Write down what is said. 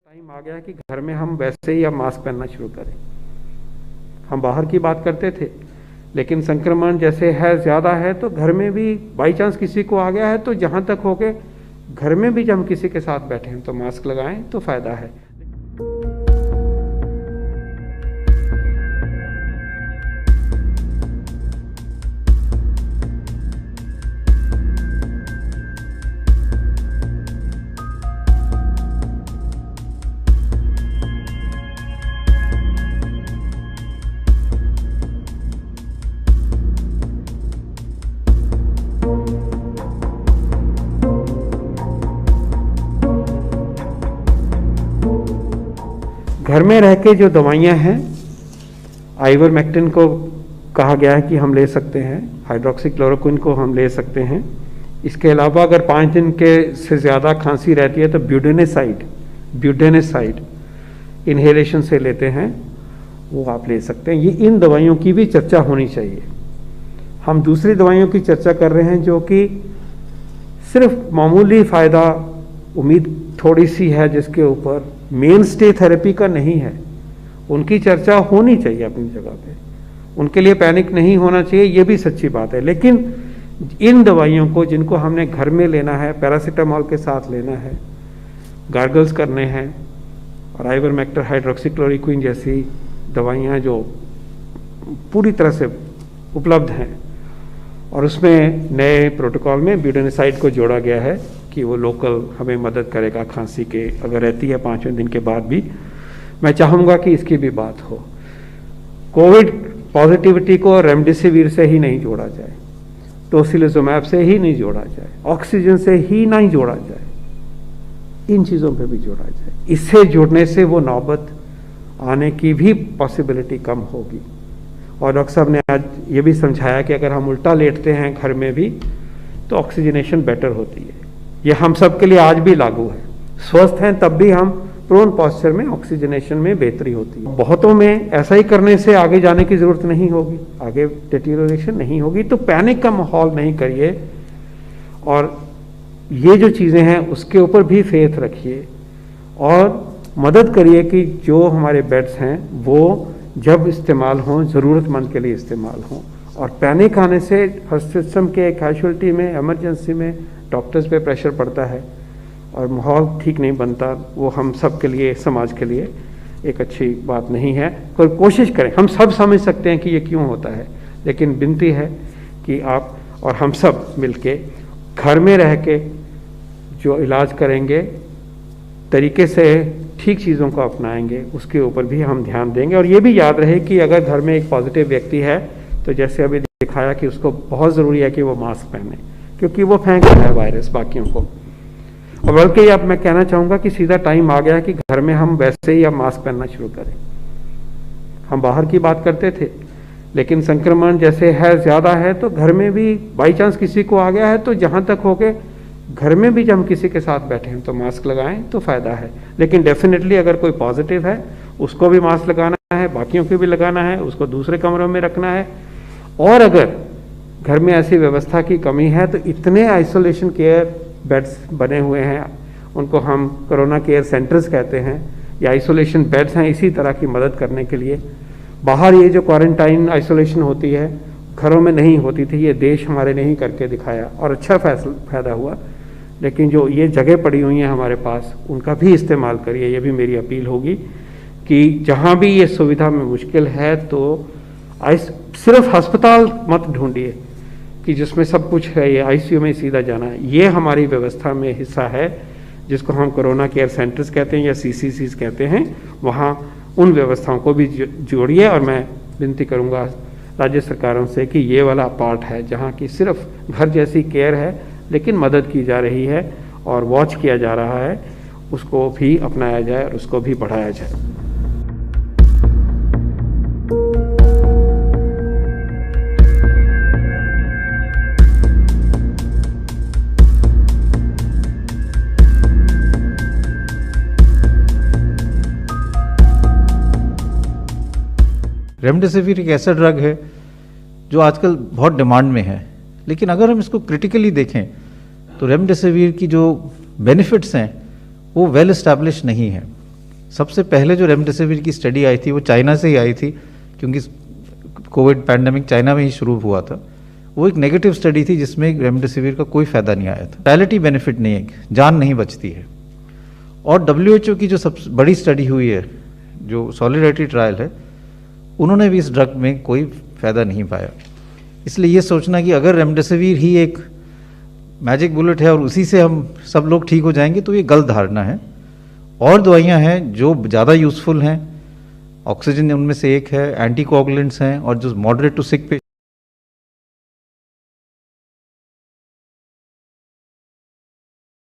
Time आ गया है कि घर में हम वैसे ही अब मास्क पहनना शुरू करें। हम बाहर की बात करते थे, लेकिन संक्रमण जैसे है ज़्यादा है तो घर में भी बाई चांस किसी को आ गया है तो जहाँ तक हो के घर में भी जब हम किसी के साथ बैठे हैं तो मास्क लगाएं तो फ़ायदा है। घर में रह के जो दवाइयाँ हैं, आइवरमेक्टिन को कहा गया है कि हम ले सकते हैं, हाइड्रोक्सीक्लोरोक्विन को हम ले सकते हैं। इसके अलावा अगर 5 दिन के से ज़्यादा खांसी रहती है तो ब्यूडेनेसाइड इन्हेलेशन से लेते हैं, वो आप ले सकते हैं। ये इन दवाइयों की भी चर्चा होनी चाहिए। हम दूसरी दवाइयों की चर्चा कर रहे हैं जो कि सिर्फ मामूली फ़ायदा, उम्मीद थोड़ी सी है, जिसके ऊपर मेन स्टे थेरेपी का नहीं है, उनकी चर्चा होनी चाहिए अपनी जगह पे। उनके लिए पैनिक नहीं होना चाहिए, ये भी सच्ची बात है। लेकिन इन दवाइयों को जिनको हमने घर में लेना है, पैरासीटामोल के साथ लेना है, गार्गल्स करने हैं, और आइवरमेक्टर, हाइड्रोक्सीक्लोरोक्विन जैसी दवाइयाँ जो पूरी तरह से उपलब्ध हैं, और उसमें नए प्रोटोकॉल में ब्यूडेनेसाइड को जोड़ा गया है कि वो लोकल हमें मदद करेगा खांसी के अगर रहती है 5वें दिन के बाद भी। मैं चाहूँगा कि इसकी भी बात हो। कोविड पॉजिटिविटी को रेमडेसिविर से ही नहीं जोड़ा जाए, टोसिलिजुमैब से ही नहीं जोड़ा जाए, ऑक्सीजन से ही नहीं जोड़ा जाए, इन चीज़ों पे भी जोड़ा जाए। इससे जुड़ने से वो नौबत आने की भी पॉसिबिलिटी कम होगी। और डॉक्टर साहब ने आज ये भी समझाया कि अगर हम उल्टा लेटते हैं घर में भी तो ऑक्सीजनेशन बेटर होती है। ये हम सब के लिए आज भी लागू है। स्वस्थ हैं तब भी हम प्रोन पॉस्चर में ऑक्सीजनेशन में बेहतरी होती है। बहुतों में ऐसा ही करने से आगे जाने की जरूरत नहीं होगी, आगे डिटेरियोरेशन नहीं होगी। तो पैनिक का माहौल नहीं करिए, और ये जो चीज़ें हैं उसके ऊपर भी फेथ रखिए, और मदद करिए कि जो हमारे बेड्स हैं वो जब इस्तेमाल हों, ज़रूरतमंद के लिए इस्तेमाल हों। और पैनिक आने से हर सिस्टम के कैजुअलिटी में, इमरजेंसी में डॉक्टर्स पे प्रेशर पड़ता है और माहौल ठीक नहीं बनता। वो हम सब के लिए, समाज के लिए एक अच्छी बात नहीं है। कोई कोशिश करें, हम सब समझ सकते हैं कि ये क्यों होता है, लेकिन विनती है कि आप और हम सब मिलके घर में रह के जो इलाज करेंगे, तरीके से ठीक चीज़ों को अपनाएंगे, उसके ऊपर भी हम ध्यान देंगे। और ये भी याद रहे कि अगर घर में एक पॉजिटिव व्यक्ति है तो जैसे अभी दिखाया कि उसको बहुत ज़रूरी है कि वो मास्क पहने, क्योंकि वो फेंक रहा है वायरस बाकियों को। और बल्कि अब मैं कहना चाहूँगा कि सीधा टाइम आ गया है कि घर में हम वैसे ही अब मास्क पहनना शुरू करें। हम बाहर की बात करते थे, लेकिन संक्रमण जैसे है ज़्यादा है तो घर में भी बाई चांस किसी को आ गया है तो जहाँ तक हो के घर में भी जब हम किसी के साथ बैठे हैं तो मास्क लगाएं तो फ़ायदा है। लेकिन डेफिनेटली अगर कोई पॉजिटिव है उसको भी मास्क लगाना है, बाकियों को भी लगाना है, उसको दूसरे कमरों में रखना है। और अगर घर में ऐसी व्यवस्था की कमी है तो इतने आइसोलेशन केयर बेड्स बने हुए हैं, उनको हम कोरोना केयर सेंटर्स कहते हैं, या आइसोलेशन बेड्स हैं इसी तरह की मदद करने के लिए। बाहर ये जो क्वारंटाइन आइसोलेशन होती है घरों में नहीं होती थी, ये देश हमारे ने ही करके दिखाया और अच्छा फायदा हुआ। लेकिन जो ये जगह पड़ी हुई हैं हमारे पास, उनका भी इस्तेमाल करिए। ये भी मेरी अपील होगी कि जहाँ भी ये सुविधा में मुश्किल है तो सिर्फ अस्पताल मत ढूंढिए कि जिसमें सब कुछ है, ये आईसीयू में सीधा जाना है। ये हमारी व्यवस्था में हिस्सा है जिसको हम कोरोना केयर सेंटर्स कहते हैं या सीसीसीज कहते हैं। वहाँ उन व्यवस्थाओं को भी जोड़िए। और मैं विनती करूँगा राज्य सरकारों से कि ये वाला पार्ट है जहाँ की सिर्फ घर जैसी केयर है लेकिन मदद की जा रही है और वॉच किया जा रहा है, उसको भी अपनाया जाए और उसको भी बढ़ाया जाए। रेमडेसिविर एक ऐसा ड्रग है जो आजकल बहुत डिमांड में है, लेकिन अगर हम इसको क्रिटिकली देखें तो रेमडेसिविर की जो बेनिफिट्स हैं वो वेल एस्टैब्लिश नहीं है। सबसे पहले जो रेमडेसिविर की स्टडी आई थी वो चाइना से ही आई थी, क्योंकि कोविड पैंडेमिक चाइना में ही शुरू हुआ था। वो एक नेगेटिव स्टडी थी जिसमें रेमडेसिविर का कोई फायदा नहीं आया था, टैलिटी बेनिफिट नहीं है, जान नहीं बचती है। और WHO की जो सबसे बड़ी स्टडी हुई है, जो सॉलिडारिटी ट्रायल है, उन्होंने भी इस ड्रग में कोई फायदा नहीं पाया। इसलिए ये सोचना कि अगर रेमडेसिविर ही एक मैजिक बुलेट है और उसी से हम सब लोग ठीक हो जाएंगे, तो ये गलत धारणा है। और दवाइयाँ हैं जो ज़्यादा यूज़फुल हैं, ऑक्सीजन उनमें से एक है, एंटीकोगुलेंट्स हैं, और जो मॉडरेट टू सिक